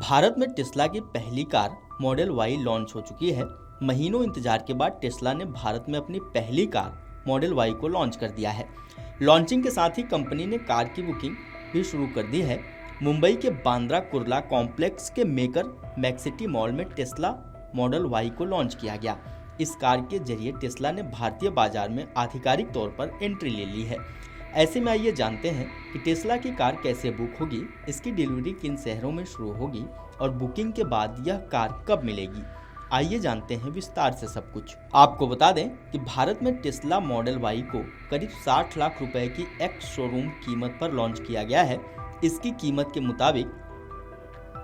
भारत में टेस्ला की पहली कार मॉडल वाई लॉन्च हो चुकी है। महीनों इंतजार के बाद टेस्ला ने भारत में अपनी पहली कार मॉडल वाई को लॉन्च कर दिया है। लॉन्चिंग के साथ ही कंपनी ने कार की बुकिंग भी शुरू कर दी है। मुंबई के बांद्रा कुर्ला कॉम्प्लेक्स के मेकर मैक्सिटी मॉल में टेस्ला मॉडल वाई को लॉन्च किया गया। इस कार के जरिए टेस्ला ने भारतीय बाजार में आधिकारिक तौर पर एंट्री ले ली है। ऐसे में आइए जानते हैं कि टेस्ला की कार कैसे बुक होगी, इसकी डिलीवरी किन शहरों में शुरू होगी और बुकिंग के बाद यह कार कब मिलेगी। आइए जानते हैं विस्तार से सब कुछ। आपको बता दें कि भारत में टेस्ला मॉडल वाई को करीब 60 लाख रुपए की एक्स शोरूम कीमत पर लॉन्च किया गया है। इसकी कीमत के मुताबिक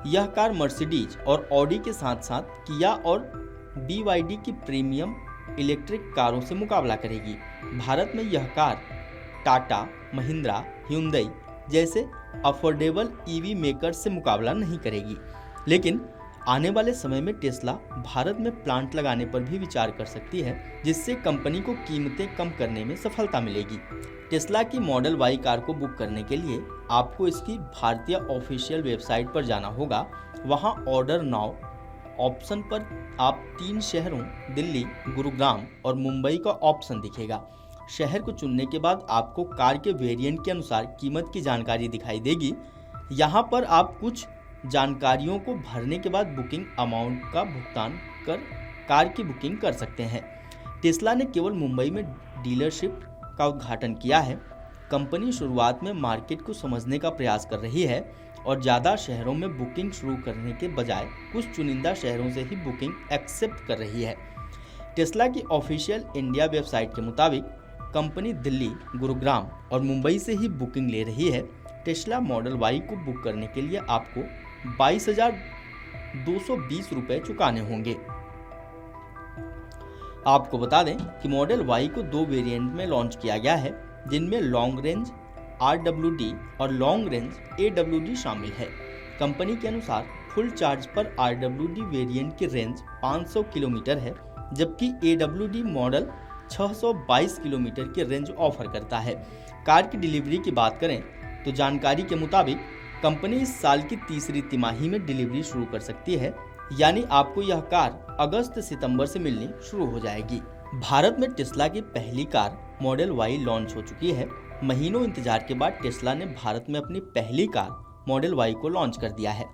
यह कार मर्सिडीज और ऑडी के साथ साथ किया और BYD की प्रीमियम इलेक्ट्रिक कारों से मुकाबला करेगी। भारत में यह कार टाटा, महिंद्रा, ह्युंडई जैसे अफोर्डेबल EV मेकर्स से मुकाबला नहीं करेगी, लेकिन आने वाले समय में टेस्ला भारत में प्लांट लगाने पर भी विचार कर सकती है, जिससे कंपनी को कीमतें कम करने में सफलता मिलेगी। टेस्ला की मॉडल वाई कार को बुक करने के लिए आपको इसकी भारतीय ऑफिशियल वेबसाइट पर जाना होगा। वहां ऑर्डर नाउ ऑप्शन पर आप 3 शहरों दिल्ली, गुरुग्राम और मुंबई का ऑप्शन दिखेगा। शहर को चुनने के बाद आपको कार के वेरिएंट के अनुसार कीमत की जानकारी दिखाई देगी। यहाँ पर आप कुछ जानकारियों को भरने के बाद बुकिंग अमाउंट का भुगतान कर कार की बुकिंग कर सकते हैं। टेस्ला ने केवल मुंबई में डीलरशिप का उद्घाटन किया है। कंपनी शुरुआत में मार्केट को समझने का प्रयास कर रही है और ज़्यादा शहरों में बुकिंग शुरू करने के बजाय कुछ चुनिंदा शहरों से ही बुकिंग एक्सेप्ट कर रही है। टेस्ला की ऑफिशियल इंडिया वेबसाइट के मुताबिक कंपनी दिल्ली, गुरुग्राम और मुंबई से ही बुकिंग ले रही है। टेस्ला मॉडल वाई को बुक करने के लिए आपको 22,220 रुपये चुकाने होंगे। आपको बता दें कि मॉडल वाई को 2 वेरिएंट में लॉन्च किया गया है, जिनमें लॉन्ग रेंज RWD और लॉन्ग रेंज AWD शामिल है। कंपनी के अनुसार फुल चार्ज पर RWD वेरिएंट की रेंज 500 किलोमीटर है, जबकि AWD मॉडल 622 किलोमीटर की रेंज ऑफर करता है। कार की डिलीवरी की बात करें तो जानकारी के मुताबिक कंपनी इस साल की तीसरी तिमाही में डिलीवरी शुरू कर सकती है, यानी आपको यह कार अगस्त-सितंबर से मिलनी शुरू हो जाएगी। भारत में टेस्ला की पहली कार मॉडल वाई लॉन्च हो चुकी है। महीनों इंतजार के बाद टेस्ला ने भारत में अपनी पहली कार मॉडल वाई को लॉन्च कर दिया है।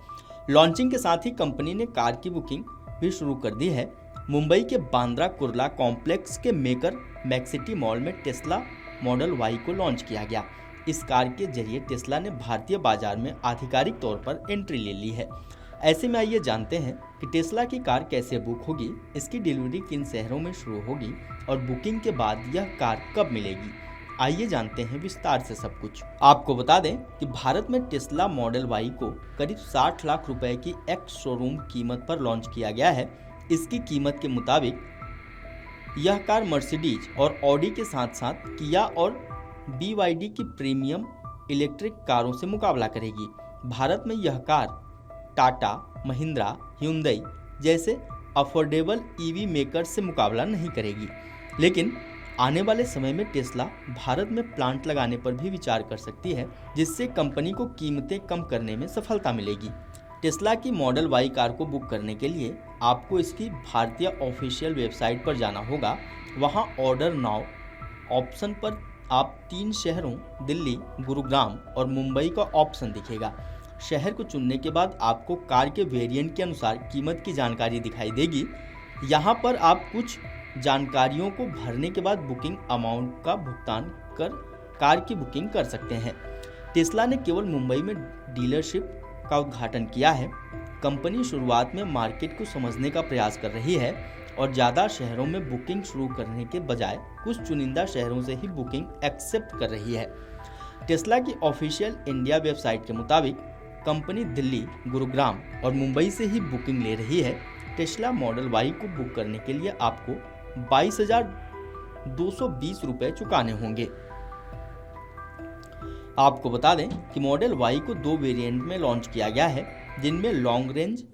लॉन्चिंग के साथ ही कंपनी ने कार की बुकिंग भी शुरू कर दी है। मुंबई के बांद्रा कुर्ला कॉम्प्लेक्स के मेकर मैक्सिटी मॉल में टेस्ला मॉडल वाई को लॉन्च किया गया। इस कार के जरिए टेस्ला ने भारतीय बाजार में आधिकारिक तौर पर एंट्री ले ली है। ऐसे में आइए जानते हैं कि टेस्ला की कार कैसे बुक होगी, इसकी डिलीवरी किन शहरों में शुरू होगी और बुकिंग के बाद यह कार कब मिलेगी। आइए जानते हैं विस्तार से सब कुछ। आपको बता दें कि भारत में टेस्ला मॉडल वाई को करीब 60 लाख रुपए की एक्स शोरूम कीमत पर लॉन्च किया गया है। इसकी कीमत के मुताबिक यह कार मर्सिडीज और ऑडी के साथ साथ किया और BYD की प्रीमियम इलेक्ट्रिक कारों से मुकाबला करेगी। भारत में यह कार टाटा, महिंद्रा, ह्युंडई जैसे अफोर्डेबल EV मेकर्स से मुकाबला नहीं करेगी, लेकिन आने वाले समय में टेस्ला भारत में प्लांट लगाने पर भी विचार कर सकती है, जिससे कंपनी को कीमतें कम करने में सफलता मिलेगी। टेस्ला की मॉडल वाई कार को बुक करने के लिए आपको इसकी भारतीय ऑफिशियल वेबसाइट पर जाना होगा। वहां ऑर्डर नाउ ऑप्शन पर आप 3 शहरों दिल्ली, गुरुग्राम और मुंबई का ऑप्शन दिखेगा। शहर को चुनने के बाद आपको कार के वेरिएंट के अनुसार कीमत की जानकारी दिखाई देगी। यहाँ पर आप कुछ जानकारियों को भरने के बाद बुकिंग अमाउंट का भुगतान कर कार की बुकिंग कर सकते हैं। टेस्ला ने केवल मुंबई में डीलरशिप का उद्घाटन किया है। कंपनी शुरुआत में मार्केट को समझने का प्रयास कर रही है और ज़्यादा शहरों में बुकिंग शुरू करने के बजाय कुछ चुनिंदा शहरों से ही बुकिंग एक्सेप्ट कर रही है। टेस्ला की ऑफिशियल इंडिया वेबसाइट के मुताबिक कंपनी दिल्ली, गुरुग्राम और मुंबई से ही बुकिंग ले रही है। टेस्ला मॉडल वाई को बुक करने के लिए आपको 22,220 रुपये चुकाने होंगे। आपको बता दें कि मॉडल वाई को 2 वेरिएंट में लॉन्च किया गया है, जिनमें लॉन्ग रेंज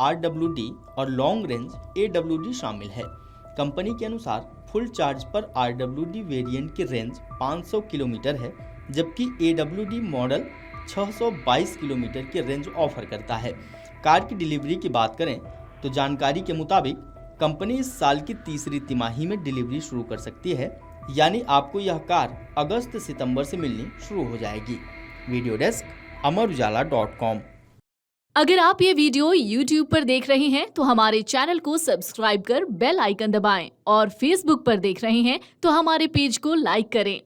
RWD और लॉन्ग रेंज AWD शामिल है। कंपनी के अनुसार फुल चार्ज पर RWD वेरिएंट की रेंज 500 किलोमीटर है, जबकि AWD मॉडल 622 किलोमीटर की रेंज ऑफर करता है। कार की डिलीवरी की बात करें तो जानकारी के मुताबिक कंपनी इस साल की तीसरी तिमाही में डिलीवरी शुरू कर सकती है, यानी आपको यह कार अगस्त सितंबर से मिलनी शुरू हो जाएगी। Video desk amarujala.com। अगर आप ये वीडियो YouTube पर देख रहे हैं तो हमारे चैनल को सब्सक्राइब कर बेल आइकन दबाएं और Facebook पर देख रहे हैं तो हमारे पेज को लाइक करें।